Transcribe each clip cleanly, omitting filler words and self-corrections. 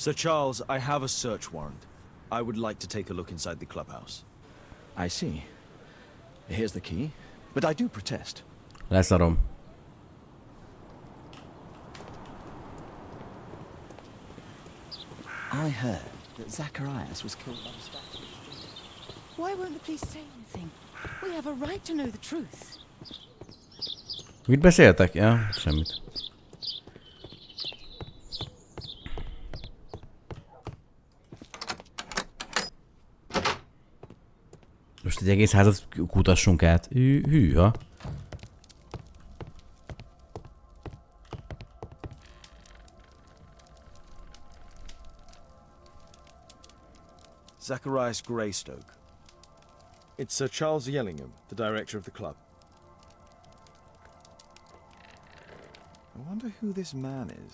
Sir Charles, I have a search warrant. I would like to take a look inside the clubhouse. I see. Here's the key, but I do protest. Leszarom. I heard that Zacharias was killed by the statue. Why won't the police say anything? We have a right to know the truth. Mit beszéltek? Ja, semmit. Most egy egész házat kutassunk át. Hűha. Zacharias Greystoke. It's Sir Charles Yellingham, the director of the club. I wonder who this man is.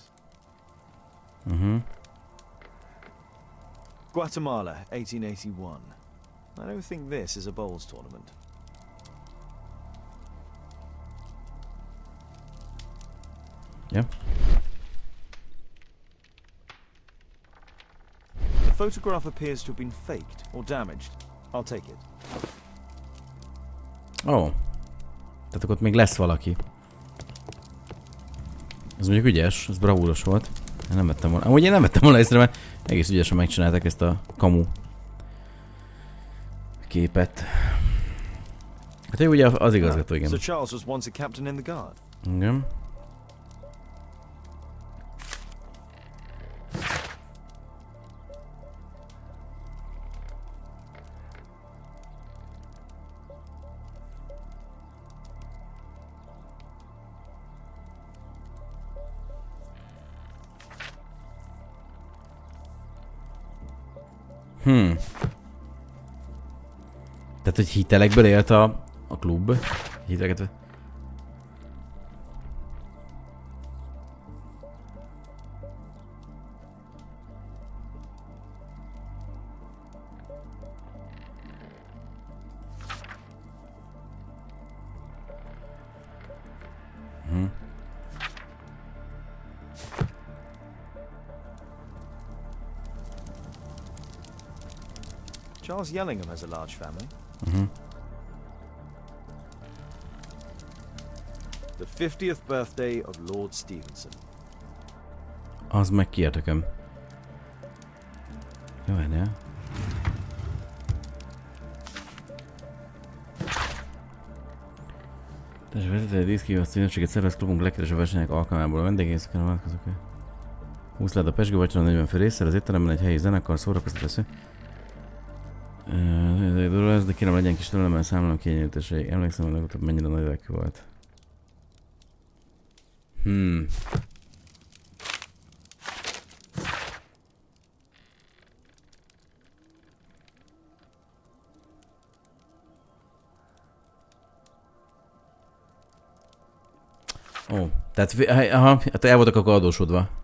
Guatemala, 1881. I don't think this is a bowls tournament. Ja. The photograph appears to have been faked or damaged. I'll take it. Ó. Tehát akkor ott még lesz valaki. Ez mondjuk ügyes, ez bravúros volt. Én nem vettem volna. Amúgy én nem vettem volna észre, mert egész ügyesen megcsinálták ezt a kamu képet. Hát ő ugye az igazgató, igen. Sir Charles was once a captain in the guard. Igen. Tehát, hogy hitelekből élt a klub. Hiteleket. Charles Yellingham has a large family. The 50th birthday of Lord Stevenson. Az meg kiértekem. Jó, ennél. Tehát vezetői díszkívás színűséget szervez klubunk legkereső versenyek alkalmából a vendégészeken vonatkozók. 20 lehet a pesgő vacsora 40 fő részsel, az étteremben egy helyi zenekar szórakoztató. De kérem legyen kis türelemmel számolom kiegyenlítéség. Emlékszem, hogy legutóbb mennyire nagy lelkű volt. Ó, tehát hát el voltak akkor adósodva.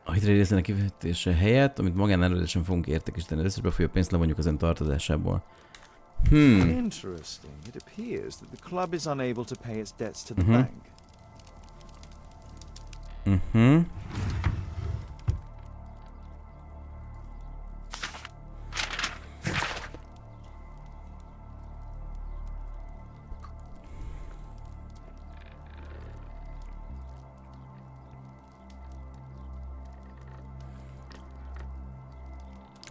A hitelrészének kifizetése helyett, amit magánelődésen fogunk értékesíteni, az összesbe folyó pénzt levonjuk az ön tartozásából. Interesting. It appears that the club is unable to pay its debts to the bank.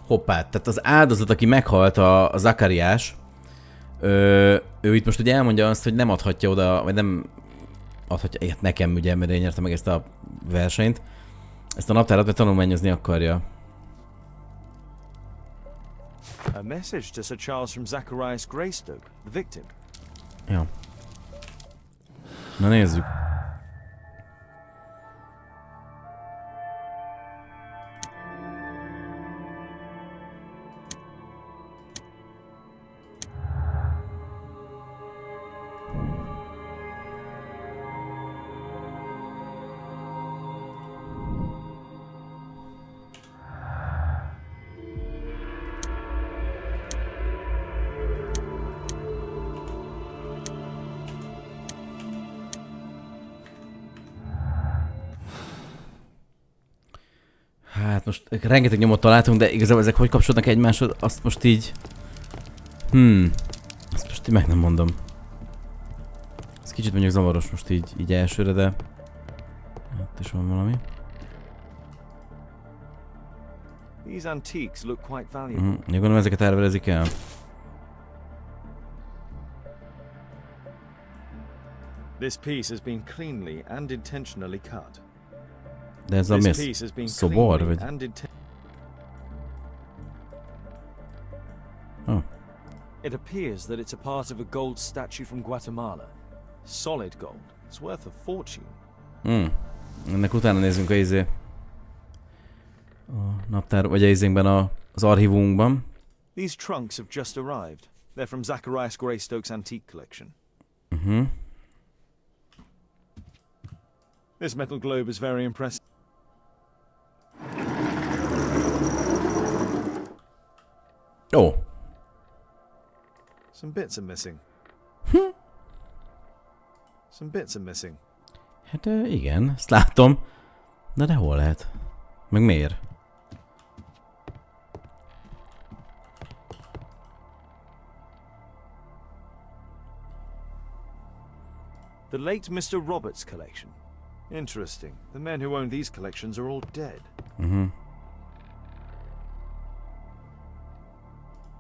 Hoppá, tehát az áldozat, aki meghalt, a Zacharias, ő itt most ugye elmondja azt, hogy nem adhatja oda, vagy nem adhatja ilyet nekem, ugye, mert én nyertem meg ezt a versenyt. Ezt a naptárat be tanulmányozni akarja. A message to Sir Charles from Zacharias Greystoke, the victim. Ja. Na nézzük. Hát most rengeteg nyomot találtunk, de igazából ezek hogy kapcsolódnak egymáshoz, azt most így... Azt most így meg nem mondom. Ez kicsit mondjuk zavaros most így elsőre, de... Hát is van valami. These antiques look quite valuable. Én gondolom ezeket árverezik el. This piece has been cleanly and intentionally cut. De ez a mi? This piece has been Szobor, cleanly vagy? and Oh. It appears that it's a part of a gold statue from Guatemala. Solid gold. It's worth a fortune. Ennek utána nézzünk a naptár, vagy a izénkben az archívumunkban. These trunks have just arrived. They're from Zacharias Greystoke's antique collection. This metal globe is very impressive. Ó. Some bits are missing. Some bits are missing. Hát igen, ezt látom. De hol lehet? Meg miért? The late Mr. Roberts' collection. Interesting. The men who own these collections are all dead.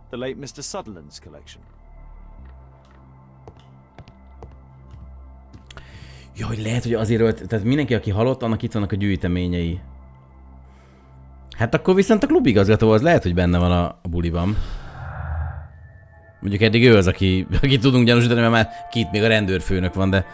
The late Mr. Sutherland's collection. Ja, hogy lehet, hogy azért volt, tehát mindenki, aki halott, annak itt vannak a gyűjteményei. Hát akkor viszont a klubigazgató az lehet, hogy benne van a buliban. Mondjuk eddig ő az, aki tudunk gyanúsítani, mert már két még a rendőrfőnök van, de...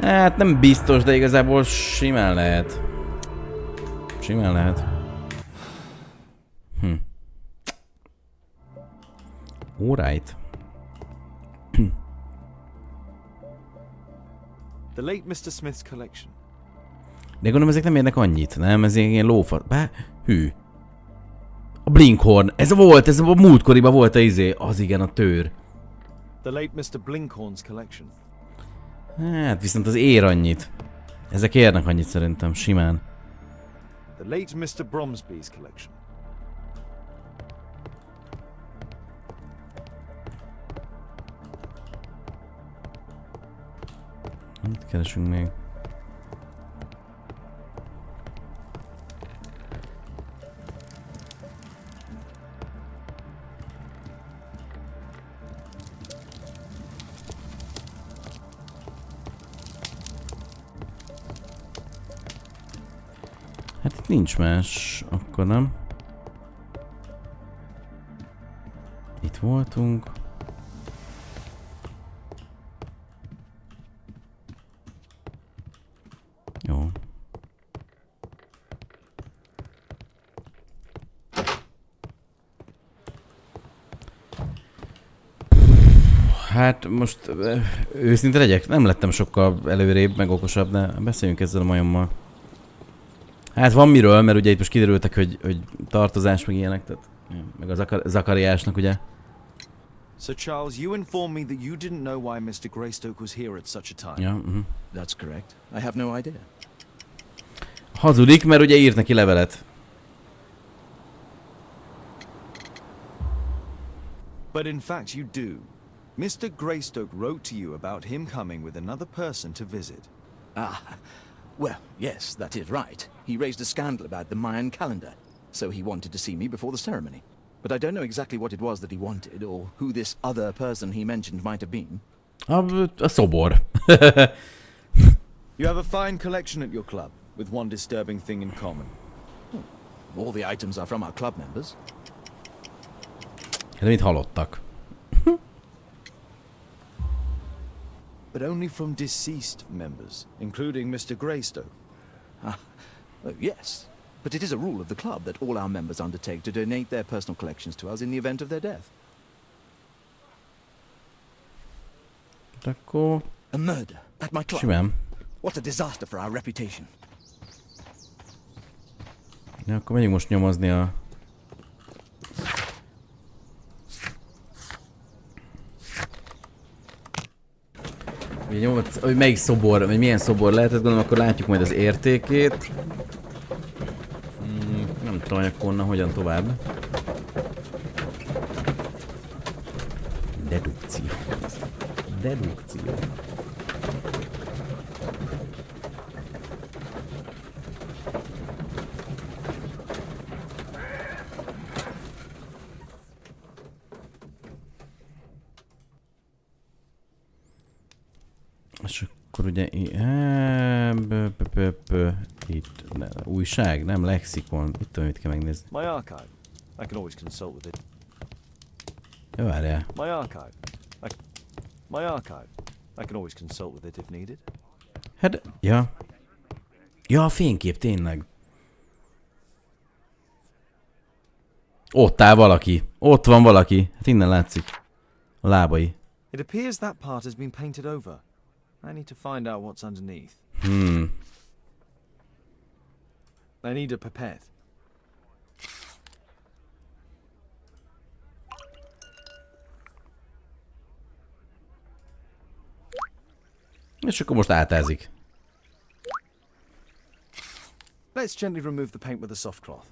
Hát nem biztos, de igazából simán lehet. Simán lehet. Alright. The late Mr. Smith's collection. De gondolom ezek nem érnek annyit, nem? Ez ilyen lófa... Hű. A Blinkhorn. Ez a múltkoriban volt az igen, a tőr. The late Mr. Blinkhorn's collection. Hát viszont az ér annyit. Ezek érnek annyit szerintem, simán. The late Mr. Bromsby's collection. Mit keresünk még? Hát itt nincs más, akkor nem. Itt voltunk. Jó. Hát most őszinte legyek, nem lettem sokkal előrébb, meg okosabb, de beszéljünk ezzel a majommal. Hát van miről, mert ugye itt most kiderültek, hogy tartozás meg ilyenek, tehát meg a Zachariásnak ugye. Sir Charles, you informed me that you didn't know why Mr. Greystoke was here at such a time. Ja, That's correct. I have no idea. Hazudik, mert ugye írt neki levelet. But in fact you do. Mr. Greystoke wrote to you about him coming with another person to visit. Ah, well, yes, that is right. He raised a scandal about the Mayan calendar, so he wanted to see me before the ceremony. But I don't know exactly what it was that he wanted, or who this other person he mentioned might have been. A szobor. You have a fine collection at your club, with one disturbing thing in common. All the items are from our club members. De mit hallottak? But only from deceased members, including Mr. Greystoke. Oh, yes. But it is a rule of the club that all our members undertake to donate their personal collections to us in the event of their death. Akkor... A murder at my club. Simán. What a disaster for our reputation. Ja, akkor megyünk most nyomozni a... Ugye nyomott, hogy melyik szobor, vagy milyen szobor lehetett, gondolom, akkor látjuk majd az értékét. Nem tudom, hogy akkor onnan hogyan tovább. Dedukció. Dedukció. És akkor ugye... Itt... Újság, nem lexikon. Itt tudom, mit kell megnézni. My archive. I can always consult with it. Ja, várjál. My archive. My archive. I can always consult with it if needed. Hát, ja. Ja, a fénykép, tényleg. Ott áll valaki. Ott van valaki. Hát innen látszik. A lábai. It appears that part has been painted over. I need to find out what's underneath. I need a pipette. És akkor most átázik. Let's gently remove the paint with a soft cloth.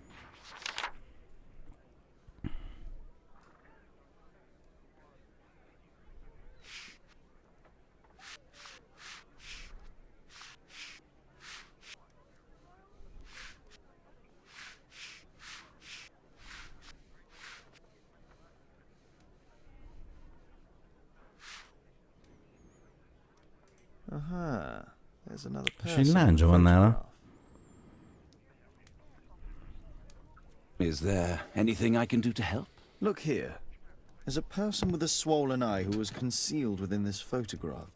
Aha, there's another És person. egy lándzsa van nála. Is there anything I can do to help? Look here. There's a person with a swollen eye who was concealed within this photograph.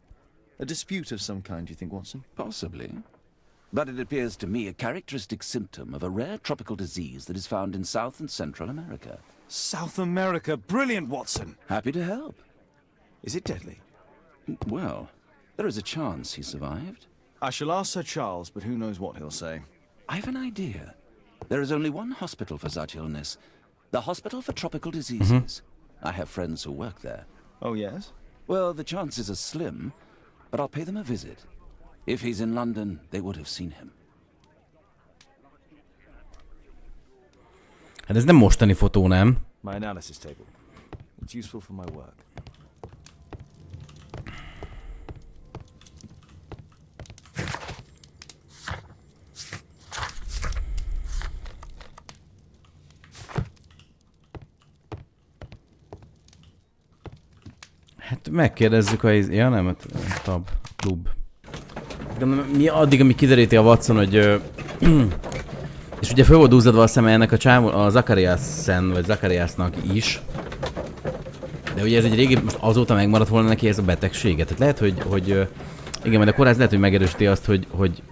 A dispute of some kind, you think, Watson? Possibly. But it appears to me a characteristic symptom of a rare tropical disease that is found in South and Central America. South America! Brilliant, Watson! Happy to help. Is it deadly? Well, there is a chance he survived. I shall ask Sir Charles, but who knows what he'll say. I have an idea. There is only one hospital for such illness. The Hospital for Tropical Diseases. I have friends who work there. Oh, yes? Well, the chances are slim, but I'll pay them a visit. If he's in London, they would have seen him. Hát ez nem mostani fotó, nem? My analysis table. It's useful for my work. Hát megkérdezzük, hogy... Ja nem, tab, klub. Mi addig, amíg kideríti a Watson, hogy... és ugye föl volt dúzzadva a szeme ennek a csávon, a Zachariasen, vagy Zachariasnak is. De ugye ez egy régi, most azóta megmaradt volna neki ez a betegséget. Tehát lehet, hogy igen, majd a kórház lehet, hogy megerősíti azt, hogy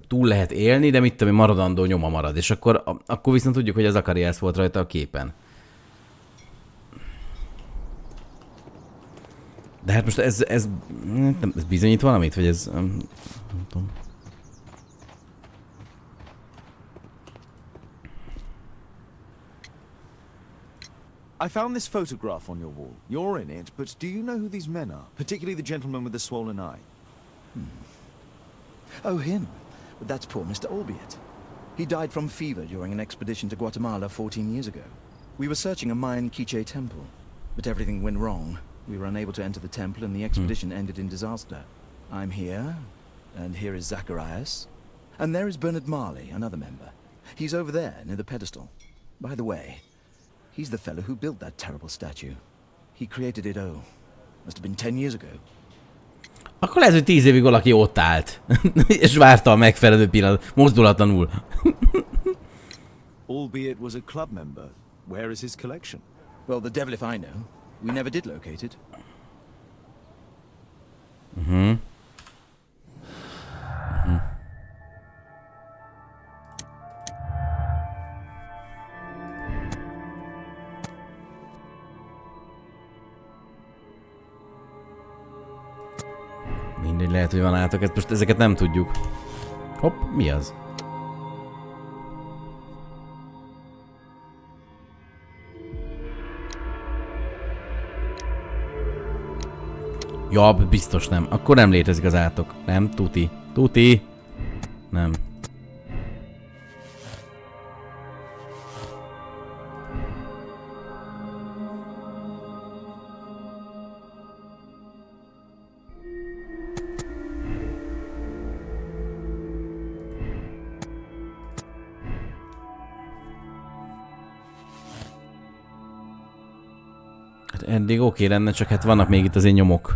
túl lehet élni, de mit tudom, maradandó nyoma marad. És akkor viszont tudjuk, hogy a Zacharias volt rajta a képen. De hát most ez bizonyít valamit, vagy ez... nem tudom. I found this photograph on your wall. You're in it, but do you know who these men are? Particularly the gentleman with the swollen eye. Oh, him. But that's poor Mr. Albiot. He died from fever during an expedition to Guatemala 14 years ago. We were searching a Mayan Quiche temple, but everything went wrong. We were unable to enter the temple and the expedition ended in disaster. I'm here, and here is Zacharias. And there is Bernard Marley, another member. He's over there, near the pedestal. By the way, he's the fellow who built that terrible statue. He created it, must have been 10 years ago. Akkor lehet, hogy 10 évig valaki ott állt, és várta a megfelelő pillanat, mozdulatlanul. Albeit was a club member. Where is his collection? Well, the devil if I know. We never did locate it. Mindegy, lehet, hogy van átok, most ezeket nem tudjuk. Hopp, mi az? Ja, biztos nem. Akkor nem létezik az átok. Nem, tuti. Tuti. Nem. Eddig oké lenne, csak hát vannak még itt azért nyomok.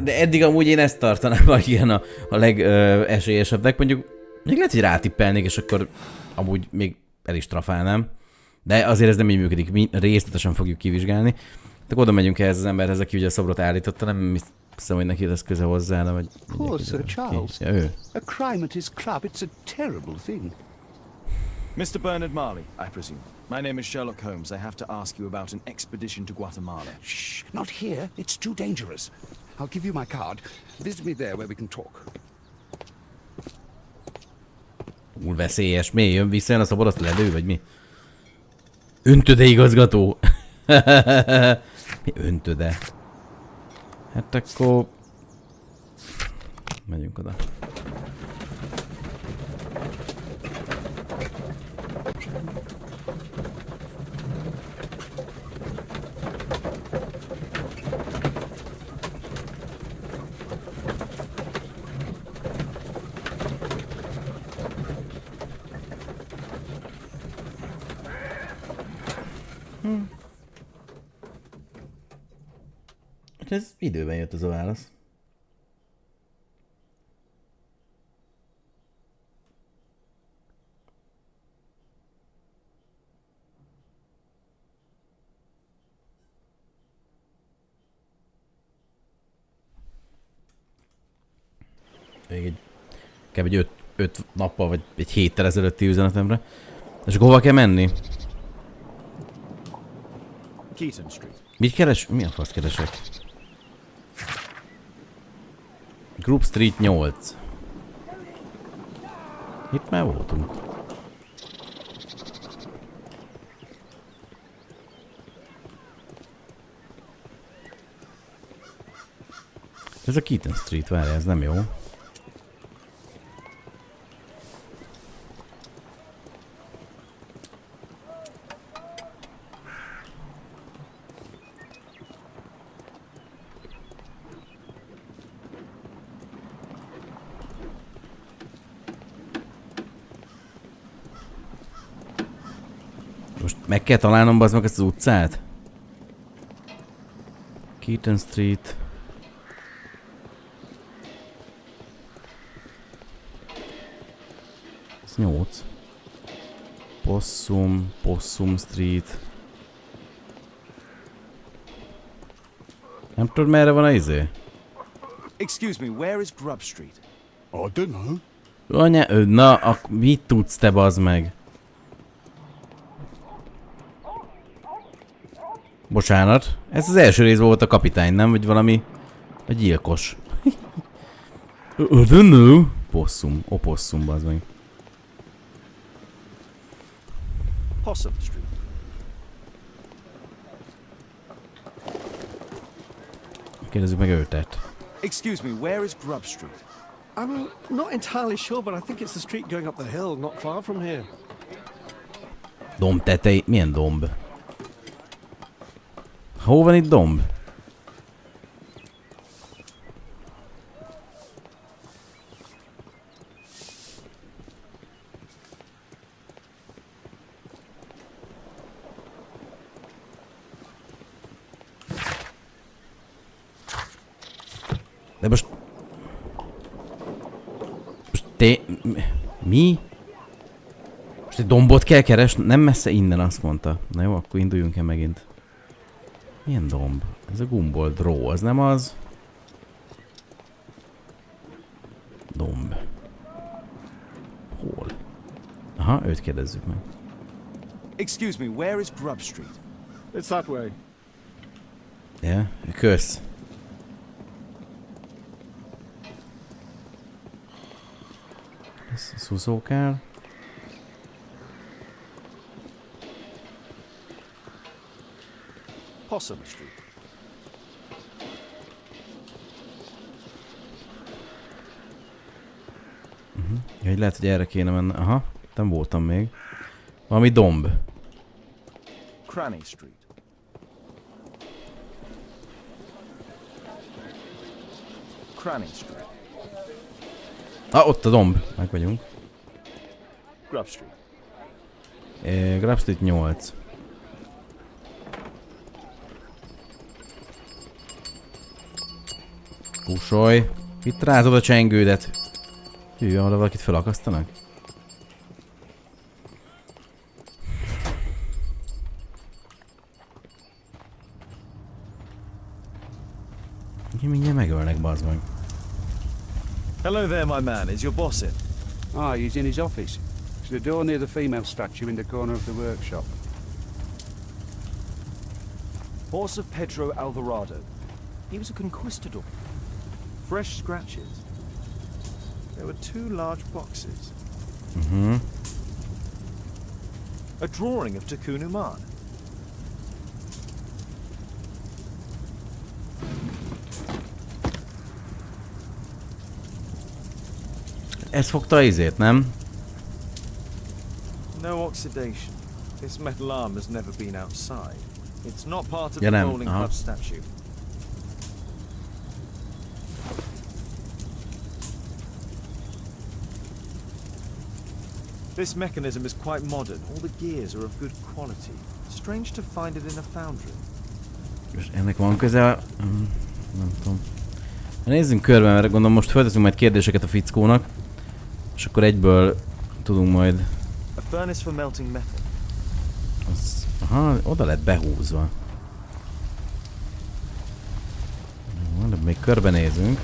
De eddig amúgy én ezt tartanám, vagy ilyen a legesélyesebbnek. Mondjuk még lehet, hogy rátippelnék, és akkor amúgy még el is trafálnám. De azért ez nem így működik, mi részletesen fogjuk kivizsgálni. Tehát oda megyünk ehhez az emberhez, aki ugye a szobrot állította, nem hiszem, hogy neki lesz köze hozzá, de vagy... Poor Sir Charles. Ja, ő. A crime at his club, it's a terrible thing. Mr. Bernard Marley, I presume. My name is Sherlock Holmes. I have to ask you about an expedition to Guatemala. Shh, not here. It's too dangerous. I'll give you my card. Visit me there where we can talk. Úr veszélyes, mi? Jön vissza, jön a szobor, azt lelő, vagy mi? Öntöde igazgató! Mi öntöde? Hát akkor... Megyünk oda. Ez időben jött az a válasz. Még egy 5 nappal vagy egy héttel ezelőtti üzenetemre. És akkor hova kell menni? Keaton Street. Mit keres? Mi a fasz keresek? Group Street 8. Itt már voltunk. Ez a Keaton Street, várjál, ez nem jó. Most meg kell találnom bazd meg ezt az utcát? Keaton Street. Ez 8. Possum Street. Nem tudod merre van a izé? Excuse me, where is Grub Street? I don't know. Na, mit tudsz te bazd meg? Bocsánat, ez az első részben volt a kapitány, nem? Vagy valami... a gyilkos. I don't know. Possum, opossum, bazd meg. Possum Street. Kérdezzük meg őtet. Excuse me, where is Grub Street? I'm not entirely sure, but I think it's the street going up the hill, not far from here. Domb tetej... Milyen domb? Hol van itt domb? De most mi? Most egy dombot kell keresni? Nem messze innen, azt mondta. Na jó, akkor induljunk el megint. Milyen domb? Ez a Gumbold Ró, az nem az? Domb. Hol? Aha, őt kérdezzük meg. Excuse me, where is Grub Street? It's that way. Ja, kösz. Ez szuszó kell. Possum Street. Hogy lehet, hogy erre kéne menni. Aha, nem voltam még. Valami domb. Cranny Street. Cranny Street. Ott a domb. Meg vagyunk. Grub Street. Grub Street 8. Kusolj. Itt rázod a csengődet. Hű, arra valakit felakasztanak? Mindjárt megölnek, bazd meg. Hello there, my man. Is your boss in? Ah, he's in his office. It's the door near the female statue in the corner of the workshop. Horse of Pedro Alvarado. He was a conquistador. Fresh scratches. There were 2 large boxes. Mhm. A drawing of Takun Uman. Ez fogta izét, nem? No oxidation. This metal arm has never been outside. It's not part of Yeah, the no, rolling club statue. This mechanism is quite modern. All the gears are of good quality. Strange to find it in a foundry. És ennek van köze? Nem tudom. Nézzünk körbe, mert gondolom most felteszünk majd kérdéseket a fickónak. És akkor egyből tudunk majd... A furnace for melting metal. Aha, oda lett behúzva. De még körbenézünk.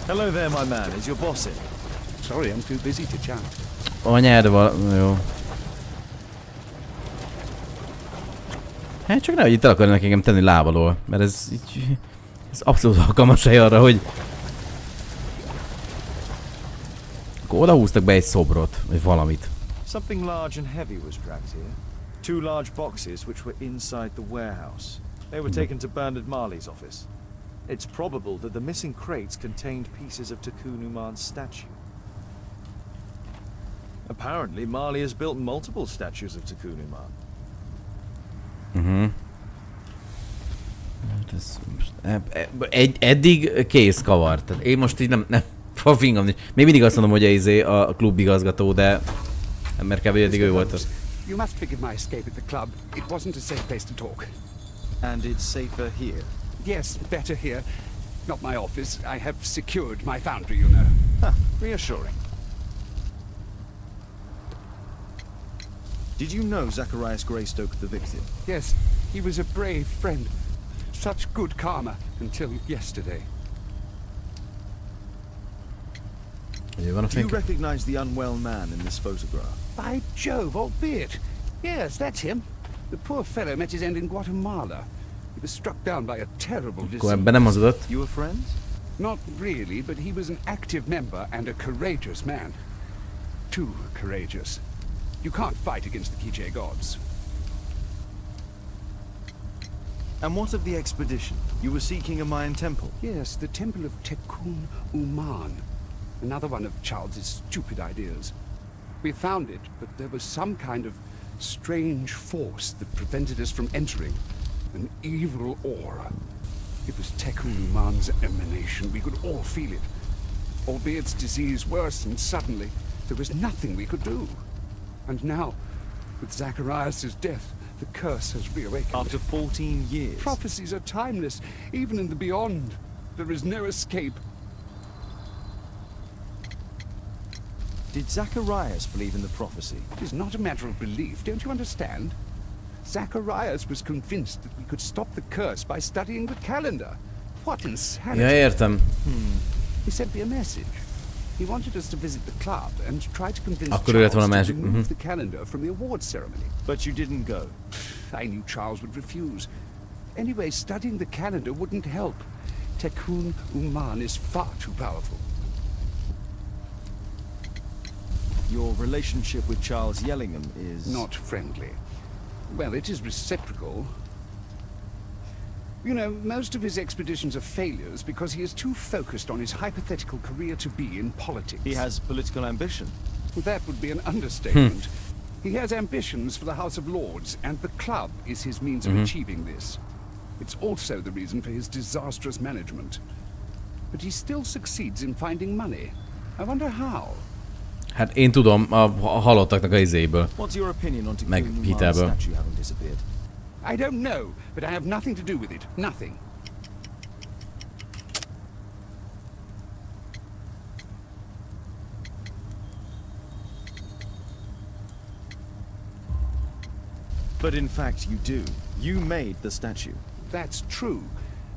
Hello there, my man. Is your boss in? Sorry, I'm too busy to chat. Anyád jó. Hát csak nehogy itt el akarnak engem tenni lábalól, mert ez így... Ez abszolút alkalmas hely arra, hogy... Akkor odahúztak be egy szobrot, vagy valamit. Something large and heavy was dragged here. 2 large boxes which were inside the warehouse. They were taken to Bernard Marley's office. It's probable that the missing crates contained pieces of Takun Uman's statue. Apparently, Marley has built multiple statues of Takun Uman. Hát ez most, eddig kész kavar. Tehát én most így nem fingom. Még mindig azt mondom, hogy a klubigazgató, de mert kb. Eddig ő volt az. You must forgive my escape at the club. It wasn't a safe place to talk. And it's safer here. Yes, better here. Not my office. I have secured my foundry, you know. Reassuring. Did you know Zacharias Greystoke, the victim? Yes, he was a brave friend. Such good karma until yesterday. Do you recognize the unwell man in this photograph? By Jove, albeit. Yes, that's him. The poor fellow met his end in Guatemala. He was struck down by a terrible disease. Ebben nem hazudott. You were friends? Not really, but he was an active member and a courageous man. Too courageous. You can't fight against the Kijay gods. And what of the expedition? You were seeking a Mayan temple? Yes, the temple of Takun Uman. Another one of Charles's stupid ideas. We found it, but there was some kind of strange force that prevented us from entering. An evil aura. It was Takun Uman's emanation. We could all feel it. Albeit its disease worsened suddenly, there was nothing we could do. And now, with Zacharias' death, the curse has reawakened. After 14 years? Prophecies are timeless, even in the beyond. There is no escape. Did Zacharias believe in the prophecy? It is not a matter of belief, don't you understand? Zacharias was convinced that we could stop the curse by studying the calendar. What insanity! Ja, értem. He sent me a message. He wanted us to visit the club and try to convince Akkor ő lett volna Charles a to másik. remove the calendar from the awards ceremony. But you didn't go. I knew Charles would refuse. Anyway, studying the calendar wouldn't help. Takun Uman is far too powerful. Your relationship with Charles Yellingham is... Not friendly. Well, it is reciprocal. You know, most of his expeditions are failures because he is too focused on his hypothetical career to be in politics. He has political ambition. That would be an understatement. He has ambitions for the House of Lords, and the club is his means of achieving this. It's also the reason for his disastrous management. But he still succeeds in finding money. I wonder how. Hát én tudom, a halottaknak a izéből. What's your opinion on Meg Tikkun Uman's hitelből. statue having disappeared? I don't know, but I have nothing to do with it. Nothing. But in fact, you do. You made the statue. That's true.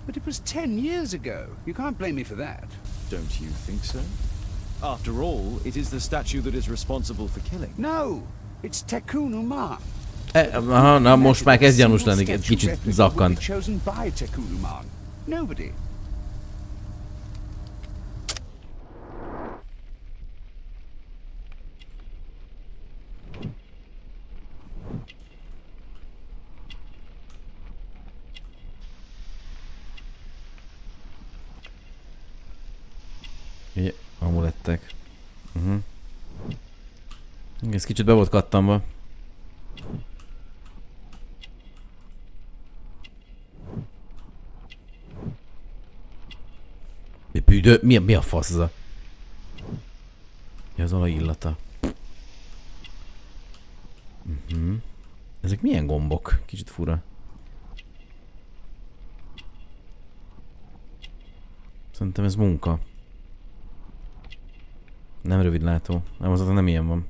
But it was 10 years ago. You can't blame me for that. Don't you think so? After all, it is the statue that is responsible for killing. No, it's Tikkun Uman. Aha, na most már kezd gyanús lenni, egy kicsit zakkant. Chosen by Tikkun Uman. Nobody. Ugye, amulettek. Ez kicsit be volt kattanva. Mi a fasz ez a... Mi az olaj illata? Ezek milyen gombok? Kicsit fura. Szerintem ez munka. Nem rövidlátó. Nem, az nem ilyen van.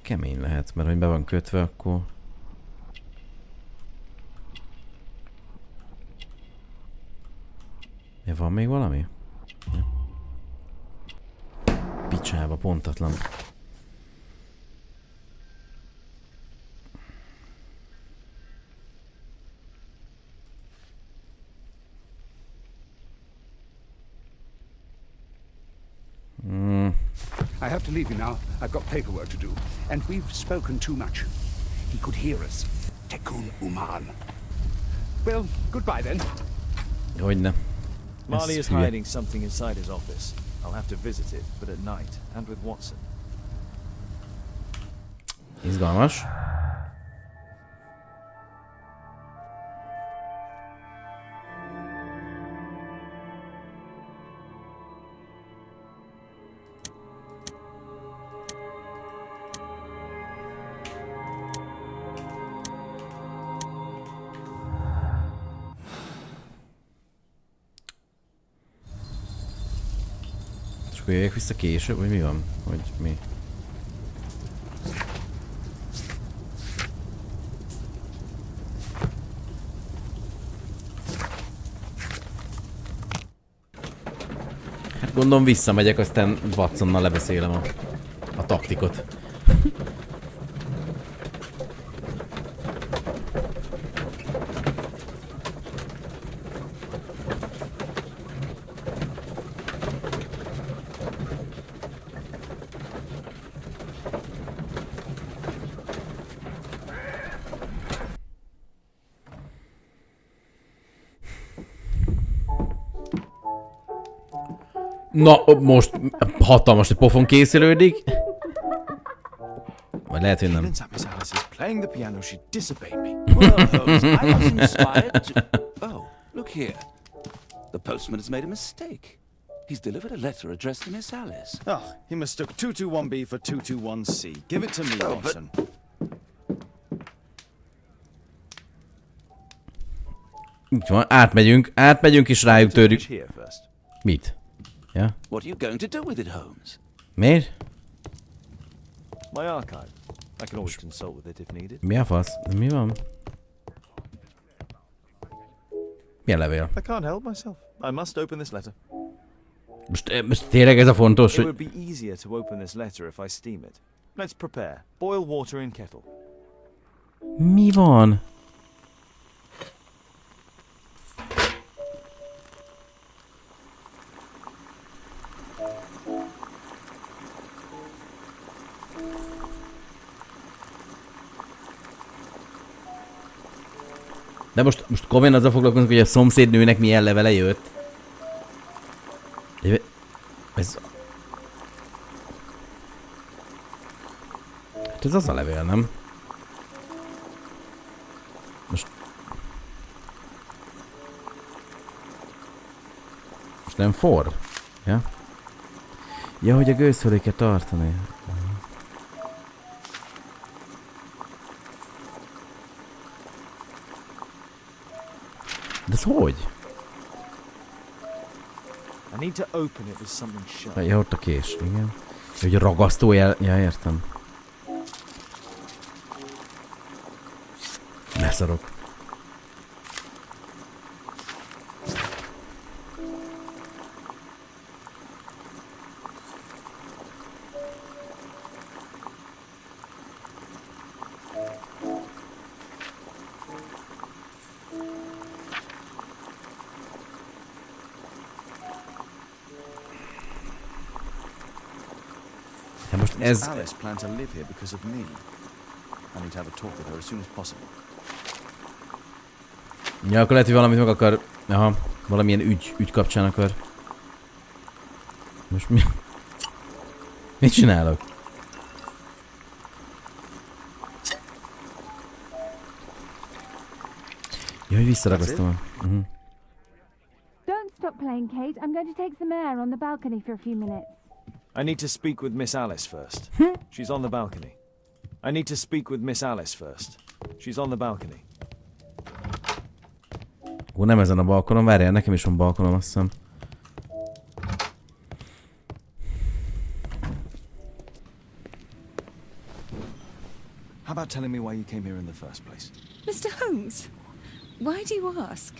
Kemény lehet, mert ha be van kötve, akkor... Ja, van még valami? Ja. Picsába, pontatlan. I have to leave you now. I've got paperwork to do. And we've spoken too much. He could hear us. Tikkun Uman. Well, goodbye then. Hogyne. Marley is hiding something inside his office. I'll have to visit it, but at night, and with Watson. Izgalmas. Akkor jöjjek vissza később, vagy mi van? Vagy mi? Hát gondolom visszamegyek, aztán Watsonnal lebeszélem a taktikot. Na, most hatalmas, hogy pofon készülődik. Vagy lehet, hogy nem. Miss Alice is playing the piano. She disobeyed me. Well, Holmes, I was inspired to... Oh, look here. The postman has made a mistake. He's delivered a letter addressed to Miss Alice. Oh, he mistook 221B for 221C. Give it to me, Watson. Így van, átmegyünk és rájuk törjük. Mit? Ja? What are you going to do with it, Holmes? Miért? My archive. I can always consult with it if needed. Mi a fasz? Mi van? Milyen levél? I can't help myself. I must open this letter. Most tényleg ez a fontos, It hogy... would be easier to open this letter if I steam it. Let's prepare. Boil water in kettle. Mi van? De most komolyan azzal foglalkozunk, hogy a szomszédnőnek milyen levele jött. Ez... Hát ez az a levél, nem? Most nem for? Ja? Ja, hogy a gőz fölé kell tartani. De ez hogy? I need to open it with something sharp. Ja, ott a kés, igen. Hogy a ragasztójel... Ja, értem. Leszarok. Most ez... Alice planned to live here because of me. I need to have a talk with her as soon as possible. Ja, akkor lehet, hogy valamit meg akar... Aha, valamilyen ügy kapcsán akar. Most mi... Mit csinálok? Jaj, visszaragasztom. Don't stop playing, Kate. I'm going to take some air on the balcony for a few minutes. I need to speak with Miss Alice first. She's on the balcony. I need to speak with Miss Alice first. She's on the balcony. Ó, nem ezen a balkonon, várjál, nekem is van balkonom, azt hiszem. How about telling me why you came here in the first place? Mr. Holmes, why do you ask?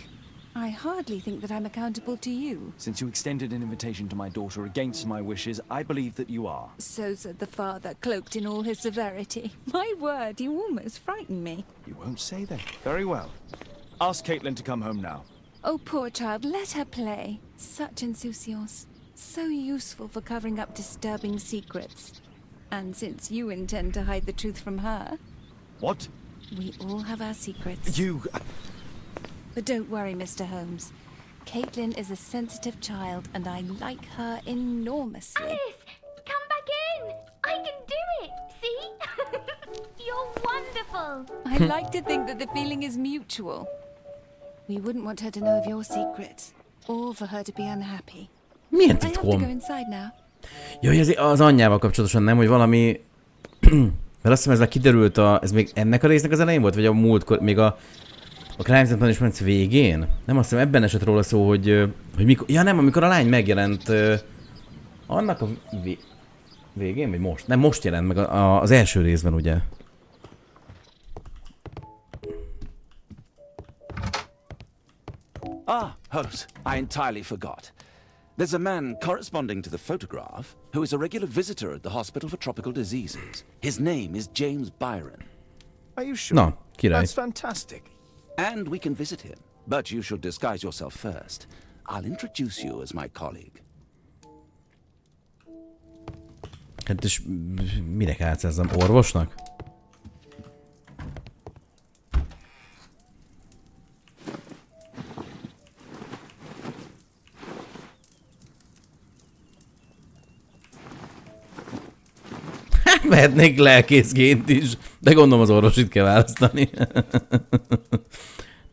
I hardly think that I'm accountable to you. Since you extended an invitation to my daughter against my wishes, I believe that you are. So said the father, cloaked in all his severity. My word, you almost frightened me. You won't say that. Very well. Ask Caitlin to come home now. Oh, poor child, let her play. Such insouciance. So useful for covering up disturbing secrets. And since you intend to hide the truth from her... What? We all have our secrets. You... But don't worry, Mr. Holmes. Caitlin is a sensitive child, and I like her enormously. Alice, come back in. I can do it. See? You're wonderful. I like to think that the feeling is mutual. We wouldn't want her to know of your secrets, or for her to be unhappy. Milyen I have to go titkom? inside now. Jaj, ez az anyjával kapcsolatosan nem, hogy valami... Mert azt hiszem ez már kiderült ez még ennek a résznek az elején volt? Vagy a múltkor, még a Crimes and Punishments végén? Nem, azt hiszem ebben esett róla szó, hogy mikor... Ja nem, amikor a lány megjelent... Annak a végén, vagy most? Nem, most jelent meg az első részben, ugye? Ah, Holmes, I entirely forgot. There's a man corresponding to the photograph who is a regular visitor at the Hospital for Tropical Diseases. His name is James Byron. Are you sure? Na, király. That's fantastic. And we can visit him, but you should disguise yourself first. I'll introduce you as my colleague. Hát és minek átszerzem? Orvosnak? Mehetnék lelkészként is, de gondolom az orvosit kell választani.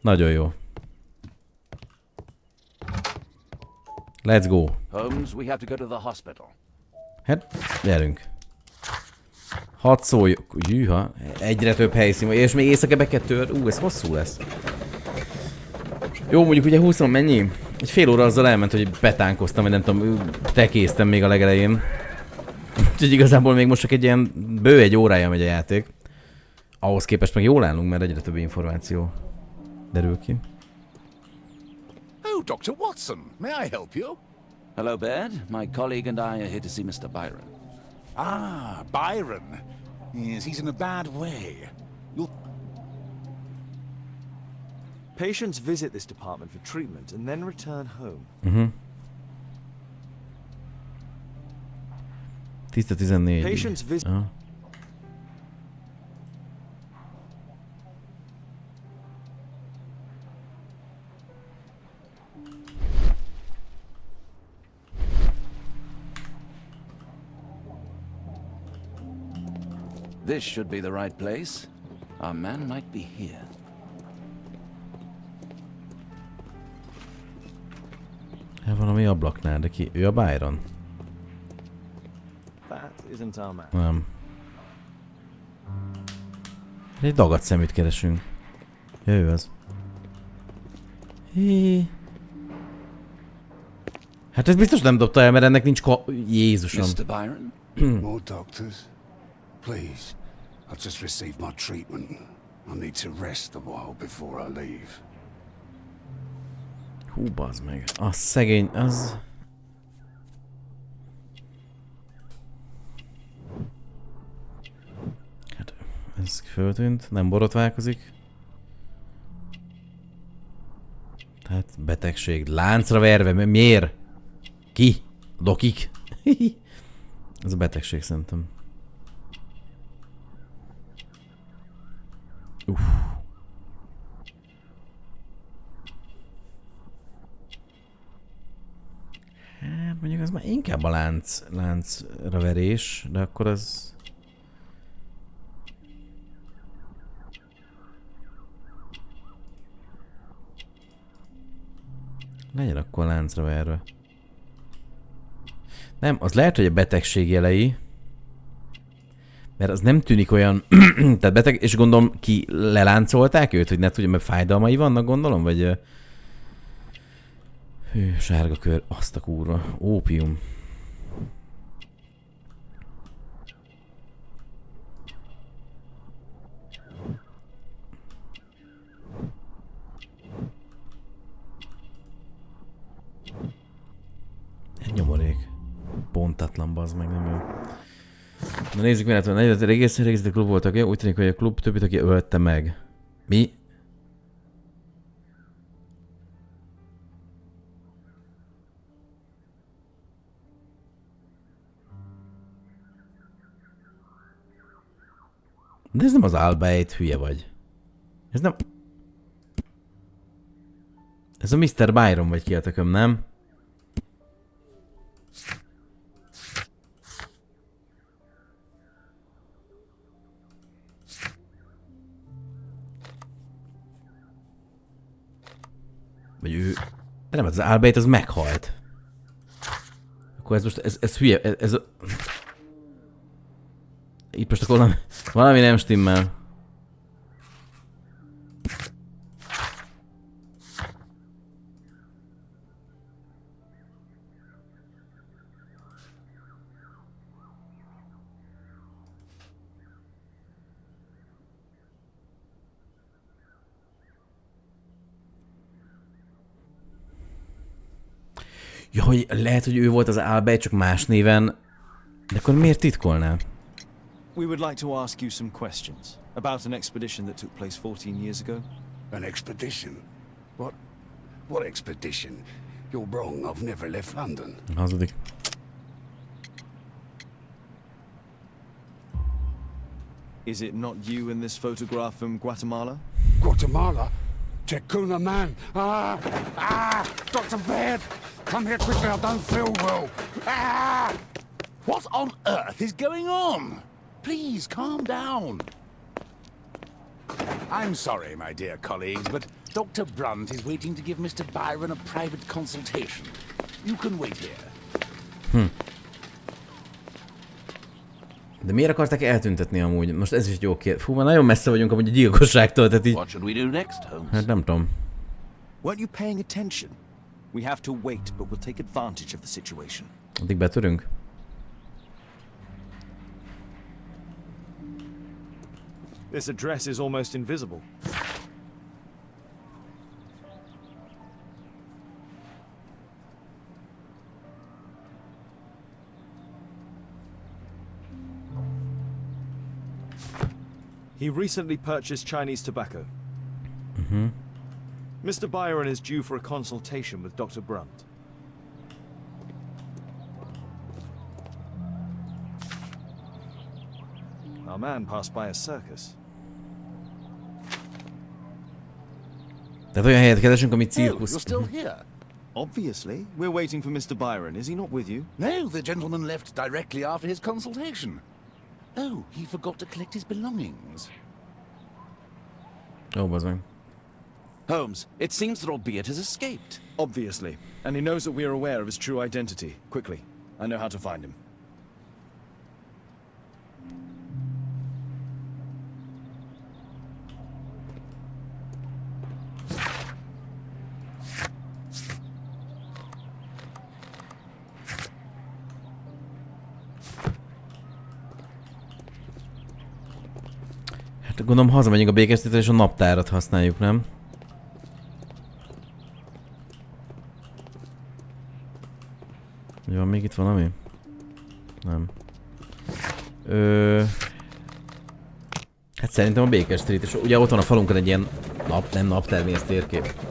Nagyon jó. Let's go. Holmes, we have to go to the hospital. Hát, gyerünk. Hadd szóljuk. Jűha, egyre több helyszín van. És még éjszaka be kell tör. Ez hosszú lesz. Jó, mondjuk ugye 20 mennyi? Egy fél óra azzal elment, hogy betánkoztam, vagy nem tudom, tekéztem még a legelején. Úgyhogy igazából még most csak egy ilyen bő egy órája megy a játék. Ahhoz képest meg jól állunk, mert egyre több információ derül ki. Oh, Dr. Watson, may I help you? Hello, Baird. My colleague and I are here to see Mr. Byron. Ah, Byron. Yes, he's in a bad way. Patients visit this department for treatment and then return home. 10-14. Patients visit... This should be the right place. Our man might be here. Valami ablaknál, de ki? Ő a Byron? That isn't our man. Nem. Egy dagat szeműt keresünk. Ja, ő az. Hé. Hát ez biztos nem dobta el, mert ennek nincs Jézusom. Mr. Byron? More doctors? Please. I've just received my treatment. I need to rest a while before I leave. Hú, bazd meg. Az szegény, az... Hát, ez föltűnt, nem borotválkozik. Tehát betegség, láncra verve, miért? Ki? Dokik? Ez a betegség szerintem. Uff. Hát mondjuk az már inkább a láncra verés, de akkor az... Legyen akkor láncra verve. Nem, az lehet, hogy a betegség jelei. Mert az nem tűnik olyan... Tehát beteg, és gondolom ki leláncolták őt, hogy ne tudja, mert fájdalmai vannak, gondolom, vagy... Hű, sárga kör, azt a kurva. Ópium. Egy nyomorék. Pontatlan, bazd meg, nem jó. Na nézzük, mert a régészeti klub voltak, úgy tűnik, hogy a klub többit, aki ölte meg. Mi? De ez nem az Albeit, hülye vagy. Ez nem... Ez a Mr. Byron vagy ki a tököm, nem? Vagy ő... De nem, az Albeit az meghalt. Akkor ez most, ez hülye, ez a... Itt most akkor valami nem stimmel. Ja, hogy lehet, hogy ő volt az Albert, csak más néven. De akkor miért titkolná? We would like to ask you some questions about an expedition that took place 14 years ago. An expedition? What expedition? You're wrong, I've never left London. Hazudik. Is it not you in this photograph from Guatemala? Guatemala? Chekuna man! Dr. Baird! Come here quickly, I don't feel well! What on earth is going on? Please, calm down. I'm sorry, my dear colleagues, but Dr. Brunt is waiting to give Mr. Byron a private consultation. You can wait here. De miért akarták eltüntetni amúgy? Most ez is jó kérdés. Fú, már nagyon messze vagyunk amúgy a gyilkosságtól, tehát így... What should we do next, Holmes? Hát nem tudom. Weren't you paying attention? We have to wait, but we'll take advantage of the situation. Addig betörünk? This address is almost invisible. He recently purchased Chinese tobacco. Mr. Byron is due for a consultation with Dr. Brunt. Our man passed by a circus. Tehát olyan helyet keresünk, ami Oh, cirkusz. you're still here? Obviously. We're waiting for Mr. Byron. Is he not with you? No, the gentleman left directly after his consultation. Oh, he forgot to collect his belongings. Jó, bazd meg. Holmes, it seems that Albeit has escaped. Obviously. And he knows that we are aware of his true identity. Quickly. I know how to find him. Hát gondolom hazamegyünk a békesztítőre és a naptárat használjuk, nem? Jó, még itt valami? Nem. Hát szerintem a Baker Street, és ugye ott van a falunkon egy ilyen nem naptár, mi ez térkép.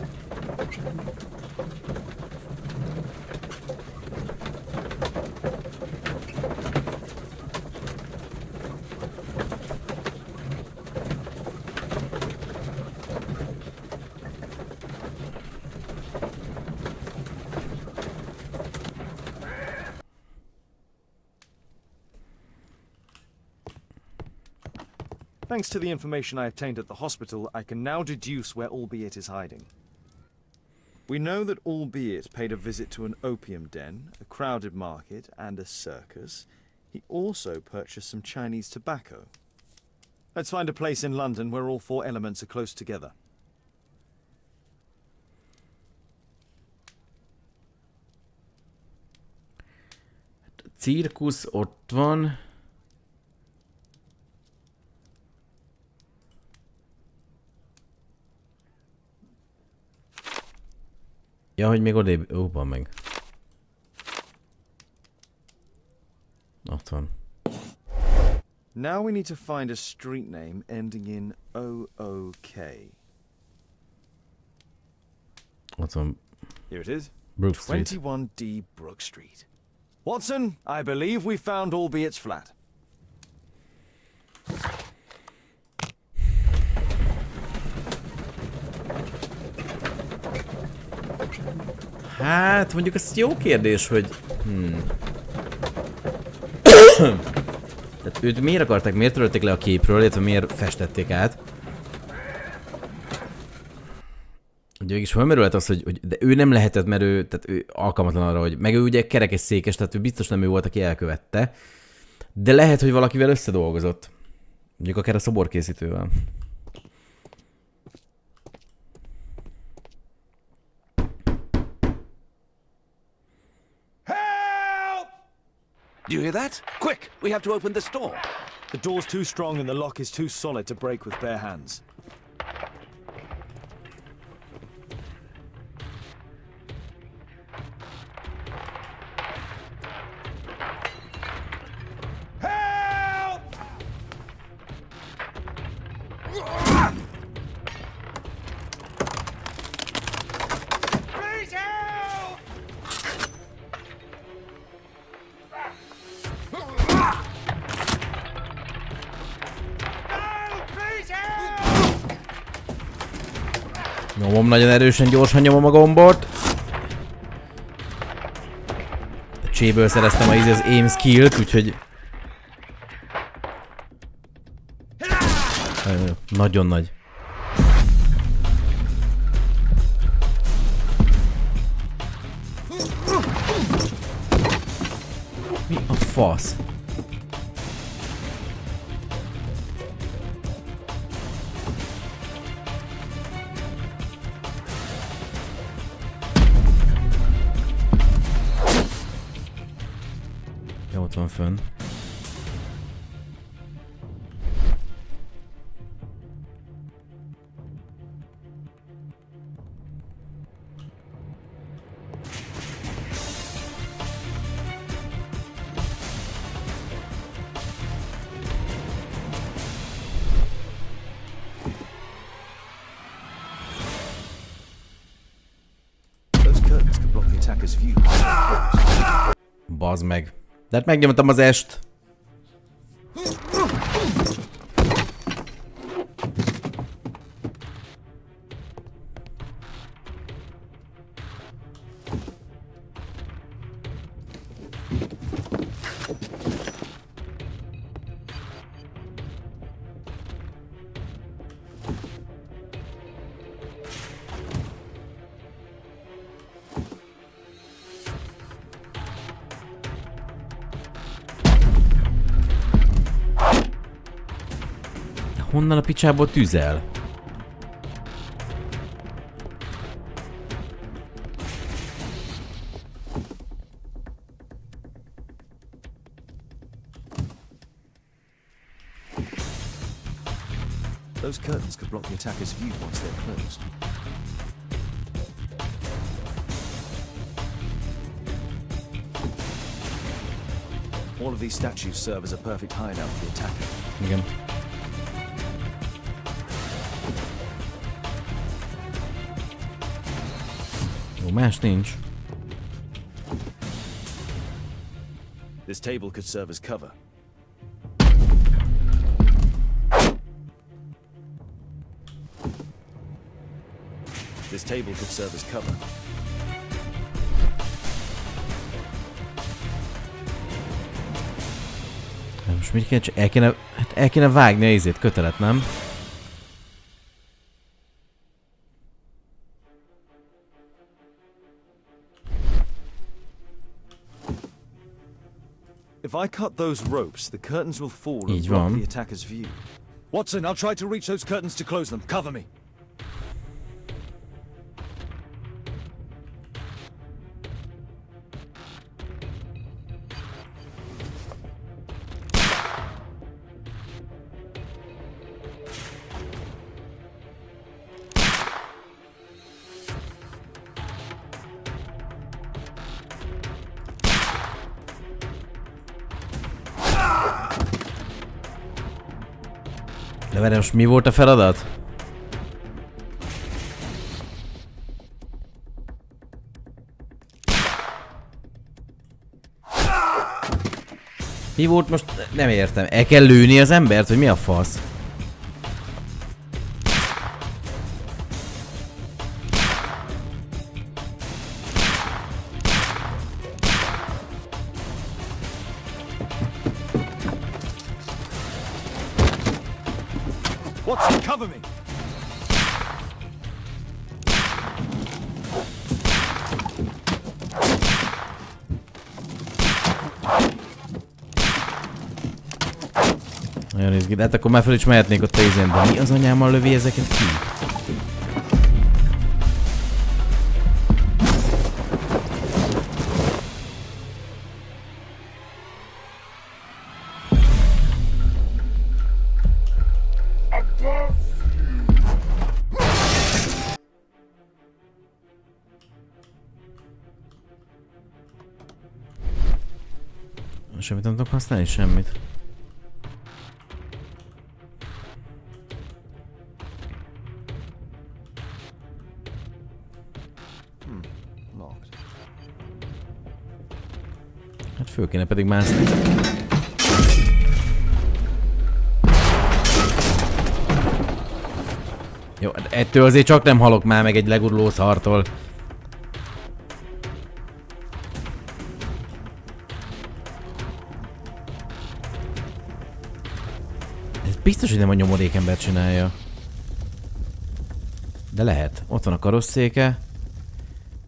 Thanks to the information I obtained at the hospital, I can now deduce where Albeit is hiding. We know that Albeit paid a visit to an opium den, a crowded market, and a circus. He also purchased some Chinese tobacco. Let's find a place in London where all four elements are close together. Cirkusz ott van. Ja, hogy még odébb... Ó, van meg. Ott van. Now we need to find a street name ending in OOK. Ott van. Here it is. Brook Street. 21D Brook Street. Watson, I believe we found Albeit's flat. Hát, mondjuk ez jó kérdés, hogy... Tehát őt miért akarták, miért törölték le a képről, illetve miért festették át? Ugye mégis felmerülhet az, hogy de ő nem lehetett, mert ő alkalmatlan arra, hogy... Meg ő ugye kerekesszékes, tehát ő biztos nem ő volt, aki elkövette. De lehet, hogy valakivel összedolgozott. Mondjuk akár a szoborkészítővel. Do you hear that? Quick, we have to open this door. The door's too strong and the lock is too solid to break with bare hands. Nyomom nagyon erősen, gyorsan nyomom a gombot. A cséből szereztem az aim skill-t, úgyhogy... Nagyon nagy. Mi a fasz? Ott van fönn. Those curtains could block the attacker's view. Bazd meg. De hát megnyomtam az est. Honnan a picsából tüzel? Those curtains could block the attacker's view once they're closed. All of these statues serve as a perfect hideout for the attacker. Igen. Jó, más nincs. This table could serve as cover. This table could serve as cover. Most mit kell el kéne vágni a izét, kötelet, nem? If I cut those ropes, the curtains will fall and Így block van. the attacker's view. Watson, I'll try to reach those curtains to close them. Cover me. De várj, most mi volt a feladat? Mi volt most? Nem értem. El kell lőni az embert, vagy mi a fasz? Watson, cover me. Nagyon izgi, de hát akkor már fel is mehetnék ott a izén, de mi az anyámmal lövi ezeket ki? Semmit nem tudok használni? Semmit. Locked. Hát föl kéne pedig mászni. Jó, ettől azért csak nem halok már meg egy leguruló szartól. Ez biztos, hogy nem a nyomorékember csinálja. De lehet. Ott van a karosszéke.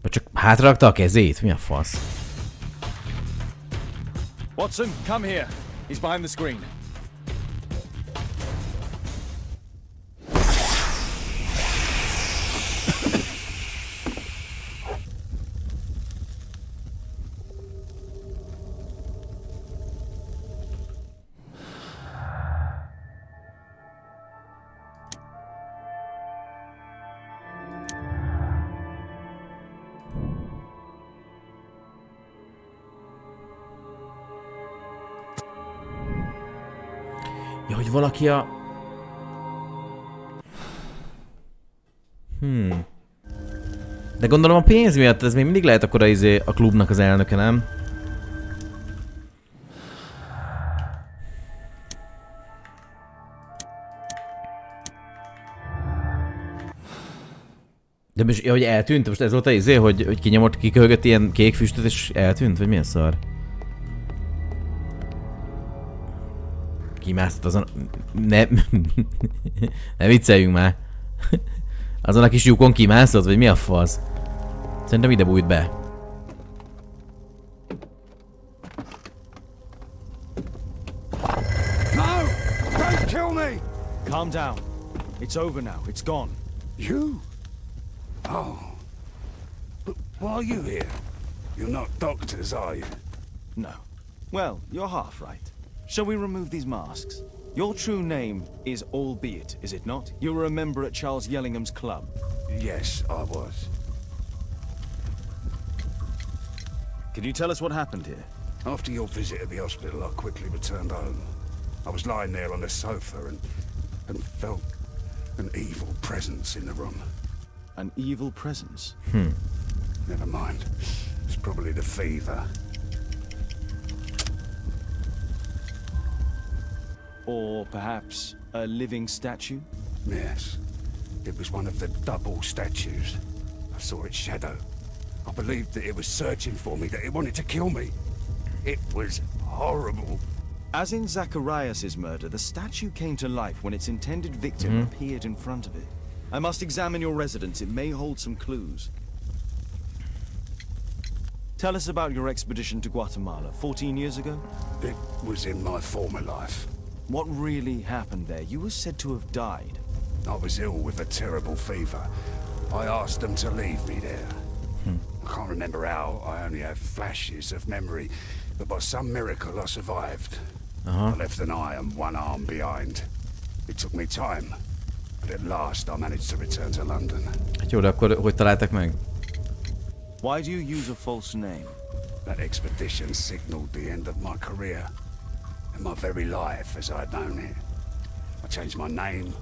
Vagy csak hátrarakta a kezét? Mi a fasz? Watson, come here. He's behind the screen. Ja, hogy valaki a... De gondolom a pénz miatt ez még mindig lehet akkor a klubnak az elnöke, nem? De most, ja, hogy eltűnt? Most ez volt a hogy kinyomott, kikölgött ilyen kék füstöt és eltűnt? Vagy milyen szar? Kimászott azon... Ne vicceljünk már. Azon a kis lyukon kimászott, vagy mi a fasz? Szerintem ide bújt be. No! Don't kill me! Calm down. It's over now. It's gone. You? Oh. But why are you here? You're not doctors, are you? No. Well, you're half right. Shall we remove these masks? Your true name is Albeit, is it not? You were a member at Charles Yellingham's club. Yes, I was. Can you tell us what happened here? After your visit at the hospital, I quickly returned home. I was lying there on the sofa and felt an evil presence in the room. An evil presence? Never mind. It's probably the fever. Or perhaps a living statue? Yes. It was one of the double statues. I saw its shadow. I believed that it was searching for me, that it wanted to kill me. It was horrible. As in Zacharias' murder, the statue came to life when its intended victim appeared in front of it. I must examine your residence. It may hold some clues. Tell us about your expedition to Guatemala 14 years ago. It was in my former life. What really happened there? You were said to have died. I was ill with a terrible fever. I asked them to leave me there. I can't remember how. I only have flashes of memory. But by some miracle, I survived. I left an eye and one arm behind. It took me time. But at last, I managed to return to London. Hát jó, de akkor hogy találtak meg? Why do you use a false name? That expedition signaled the end of my career. And my very life as I'd known it. I changed my name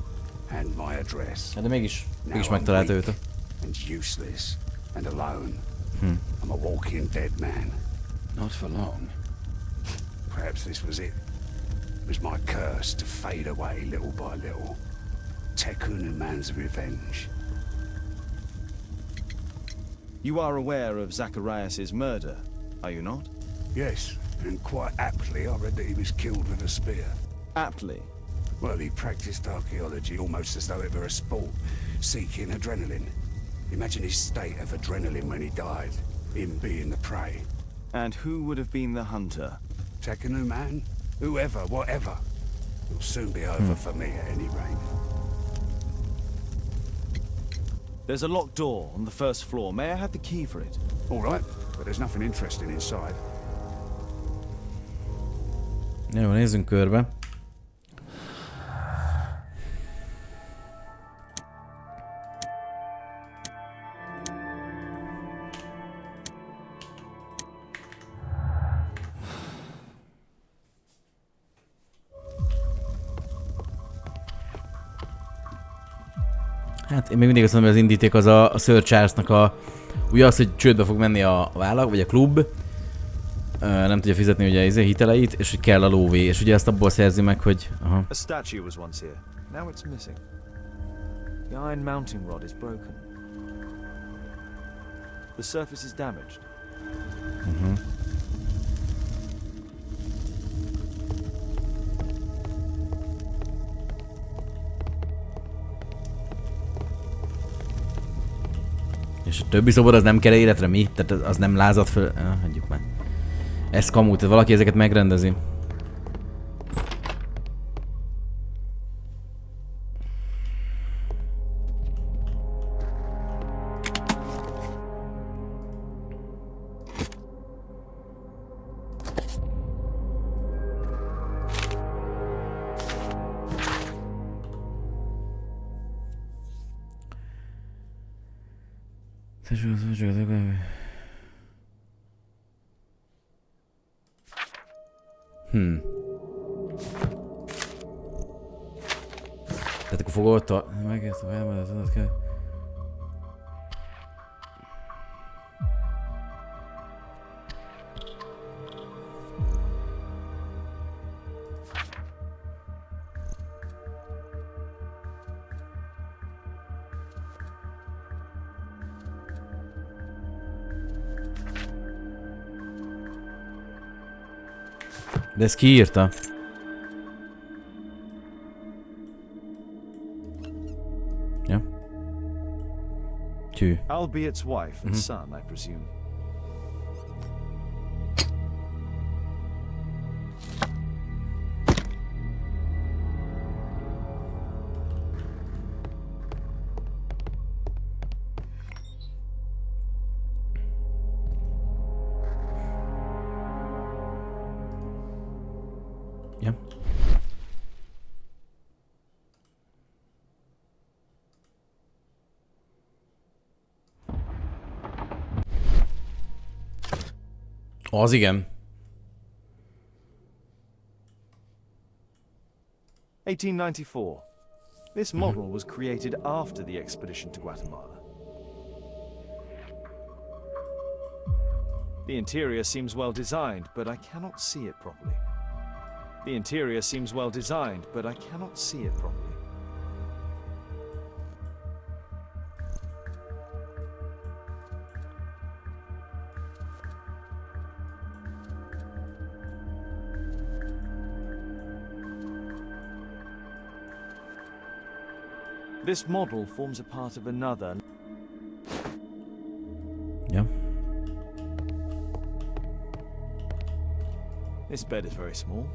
and my address. Hát de mégis Now I'm megtalálta weak őt. and useless and alone. I'm a walking dead man. Not for long. Perhaps this was it. It was my curse to fade away little by little. Tekun man's revenge. You are aware of Zacharias' murder, are you not? Yes, and quite aptly I read that he was killed with a spear. Aptly. Well, he practiced archaeology almost as though it were a sport, seeking adrenaline. Imagine his state of adrenaline when he died, him being the prey. And who would have been the hunter? Tekunu man? Whoever, whatever. It'll soon be over for me at any rate. There's a locked door on the first floor. May I have the key for it? All right, but there's nothing interesting inside. Jó, nézzünk körbe. Hát én még mindig azt mondom, hogy az indíték az a Sir Charlesnak a... Ugye az, hogy csődbe fog menni a vállalat, vagy a klub. Nem tudja fizetni ugye a hiteleit, és hogy kell a lóvé, és ugye azt abból szerzi meg, hogy... Aha. A statue was once here. Now it's missing. The iron mounting rod is broken. The surface is damaged. És a többi szobor az nem kell életre, mi? Tehát az nem lázad föl... Hagyjuk már. Ez kamut, tehát valaki ezeket megrendezi. Tehát akkor fogolta... Megértem, elmondod, kell... De ezt ki írta? Tű. Albiet's wife and son, I presume. Ja. Az igen. 1894. This model was created after the expedition to Guatemala. The interior seems well designed, but I cannot see it properly. The interior seems well designed, but I cannot see it properly. This model forms a part of another. Ja. This bed is very small.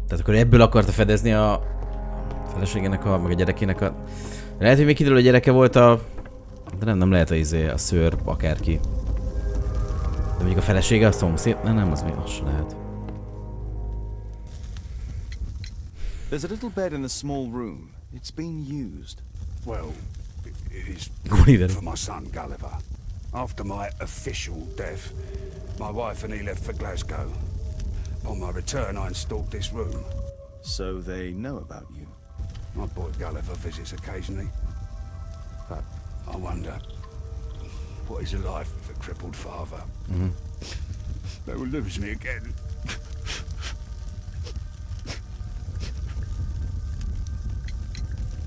Tehát akkor ebből akarta fedezni a feleségének, meg a gyerekének a... Lehet, hogy még kiderül, a gyereke volt a... De nem lehet a szőr, akárki. De mondjuk a felesége a szomszéd? Nem, az még az se lehet. There's a little bed in the small room. It's been used. Well, it is for my son Gulliver. After my official death, my wife and he left for Glasgow. On my return, I installed this room. So they know about you. My boy Gulliver visits occasionally. But I wonder, what is a life with a crippled father? They will lose me again.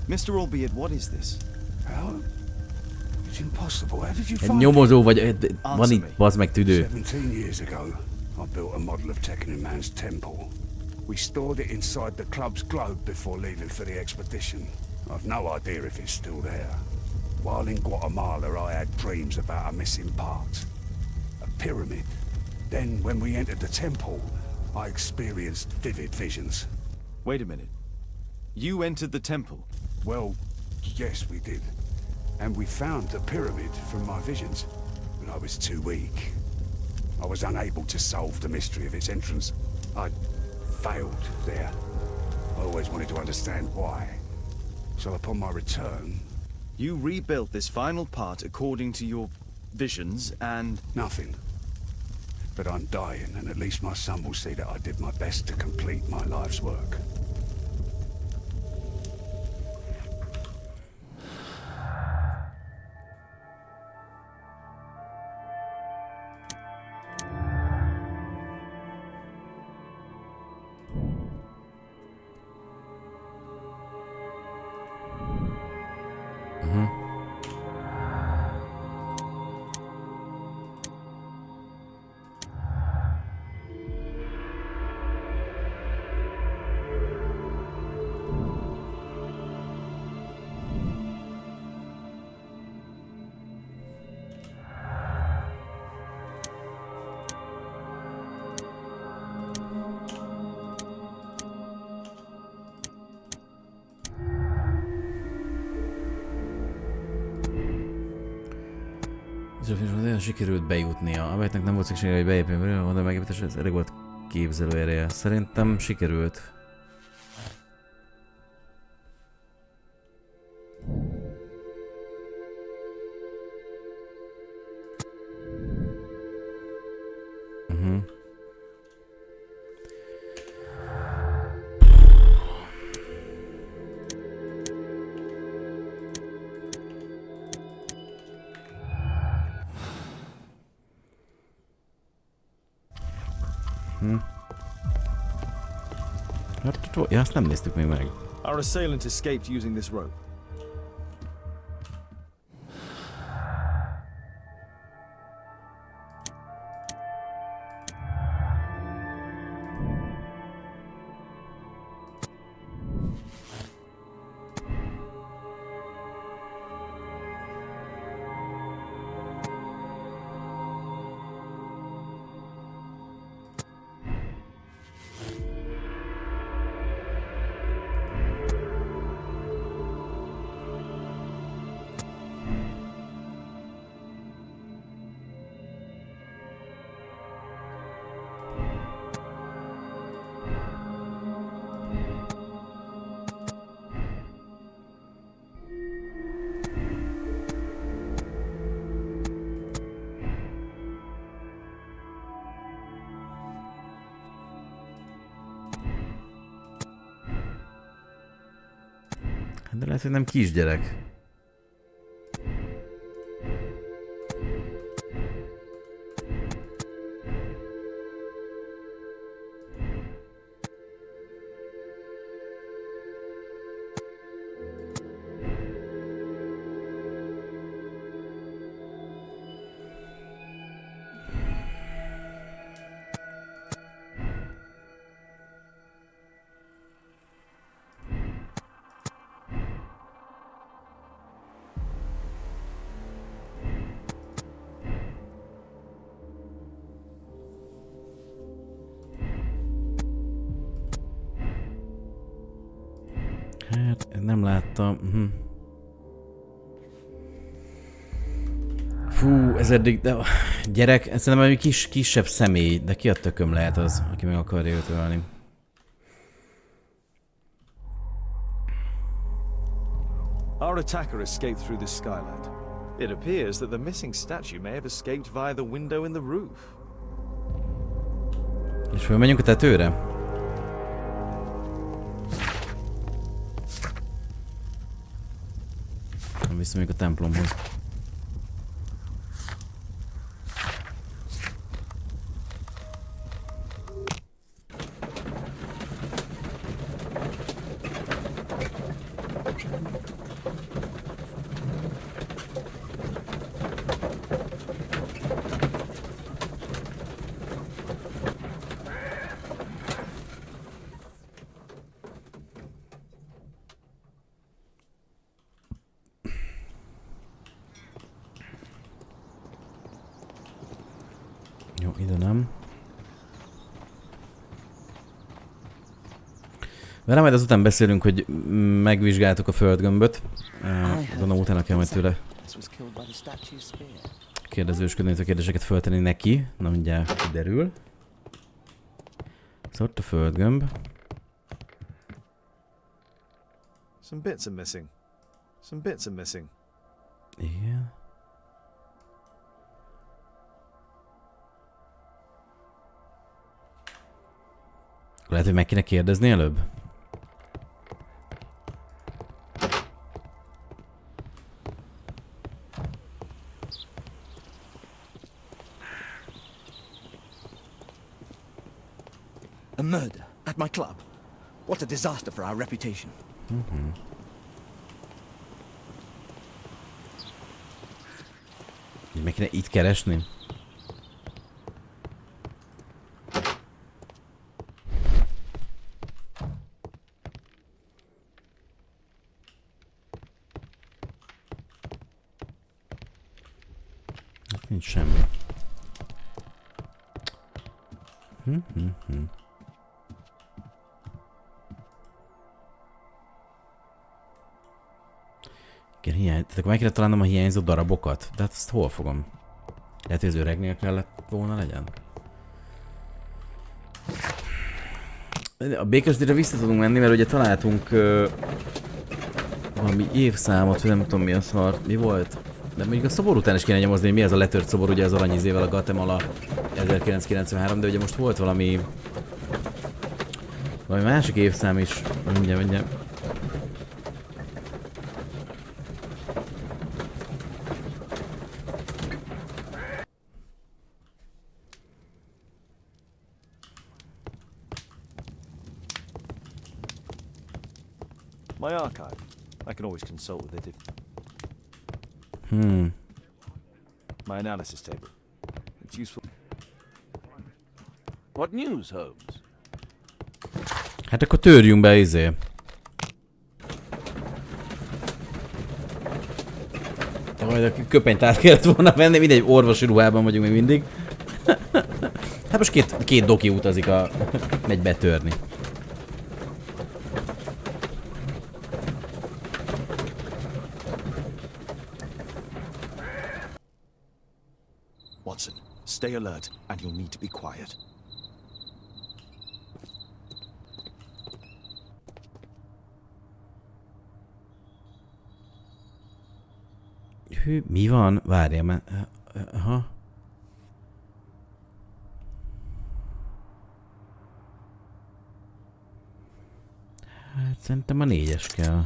Mr. Albeit, what is this? How? It's impossible. How did you Egy find nyomozó vagy, van itt, bazd meg tüdő. 17 years ago, I built a model of Tekkanen Man's temple. We stored it inside the club's globe before leaving for the expedition. I've no idea if it's still there. While in Guatemala, I had dreams about a missing part. A pyramid. Then, when we entered the temple, I experienced vivid visions. Wait a minute. You entered the temple? Well, yes, we did. And we found the pyramid from my visions. But I was too weak. I was unable to solve the mystery of its entrance. I failed there. I always wanted to understand why. So upon my return... You rebuilt this final part according to your visions and... Nothing. But I'm dying, and at least my son will see that I did my best to complete my life's work. Olyan sikerült bejutnia, amelyeknek nem volt szüksége, hogy bejépjen, mondom, megépítés, ez elég volt képzelő ereje. Szerintem sikerült. Ja, azt nem néztük még meg. Our assailant escaped using this rope. Lehet, hogy nem kisgyerek. Hát, nem láttam. Fú, ez eddig, de gyerek, ez szerintem egy kisebb személy, de ki a tököm lehet az, aki meg akarja őt ölni. Our attacker escaped through this skylight. It appears that the missing statue may have escaped via the window in the roof. És fölmenjünk a tetőre? Visszamegyünk a templomhoz. Jó, ide nem. Vele majd azután beszélünk, hogy megvizsgáltuk a földgömböt. Gondolom utána kell majd tőle kérdezősködni, a kérdéseket föltenni neki. Na mindjárt kiderül. Szóval ott a földgömb. Some bits are missing. Some bits are missing. Igen. Lehet, hogy meg kéne kérdezni előbb? A murder at my club. What a disaster for our reputation. Meg kéne itt keresni? Nincs semmi. Igen, tehát akkor meg kéne találnom a hiányzó darabokat. De hát ezt hol fogom? Lehet, hogy az öregnél kellett volna legyen? A békesdére vissza tudunk menni, mert ugye találtunk valami évszámot, hogy nem tudom mi a szar. Mi volt? De mondjuk a szobor után is kéne nyomozni, hogy mi ez a letört szobor, ugye az aranyizével, a Guatemala 1993, de ugye most volt valami másik évszám is. Mindjárt. My archive. I can always consult with it if... My analysis table. It's useful. What news, Holmes? Hát akkor törjünk be, Majd a köpenyt át kellett volna venni, mindegy, orvosi ruhában vagyunk még mindig. Hát most két doki utazik megy betörni. Watson, stay alert, and you'll need to be quiet. Hű, mi van? Várjál, mert... Aha. Hát szerintem a 4-es kell.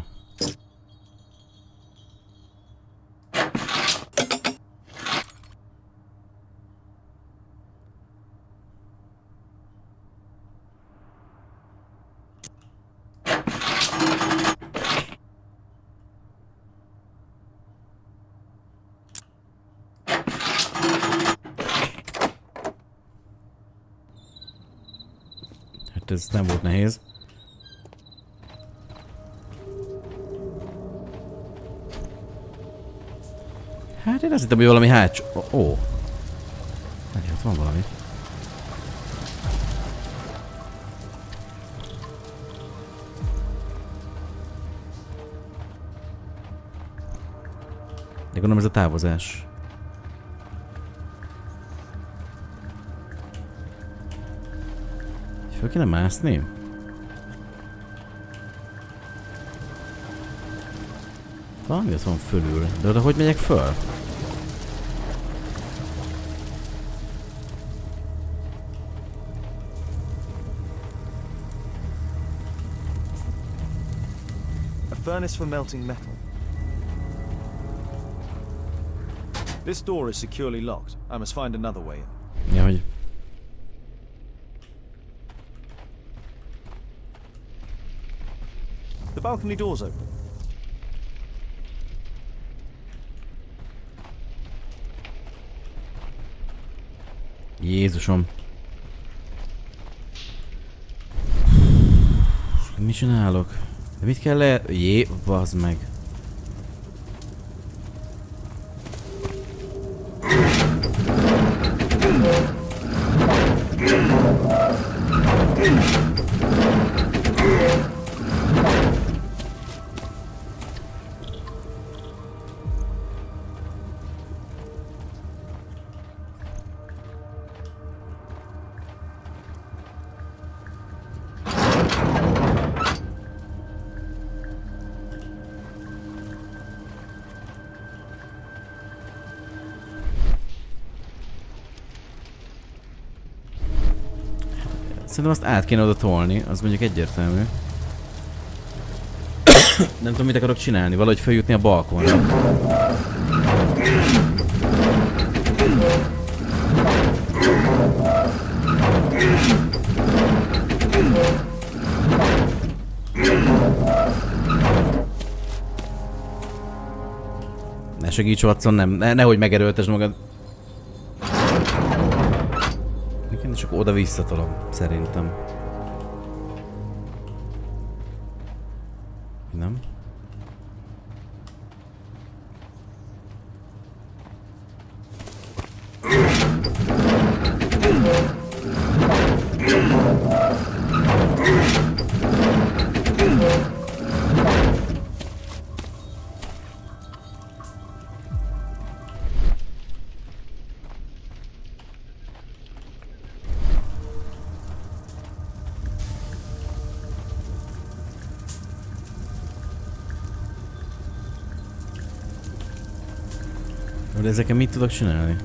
Itt ez nem volt nehéz. Hát én azt hittem, hogy valami hátsó... Ó. Hát van valami. De gondolom ez a távozás. Föl kéne mászni? Valami ott van fölül. De oda hogy megyek föl? A furnace for melting metal. This door is securely locked. I must find another way in. Ja, hogy... The balcony door's open. Jézusom. Mit csinálok? De mit kell le... Bazd meg. Szerintem azt át kéne oda tolni, az mondjuk egyértelmű. Nem tudom, mit akarok csinálni, valahogy feljutni a balkonra. Ne segíts, Watson, nem, nehogy megerőltesd magad. Csak oda visszatolom, szerintem. Nem? De ezeken mit tudok csinálni?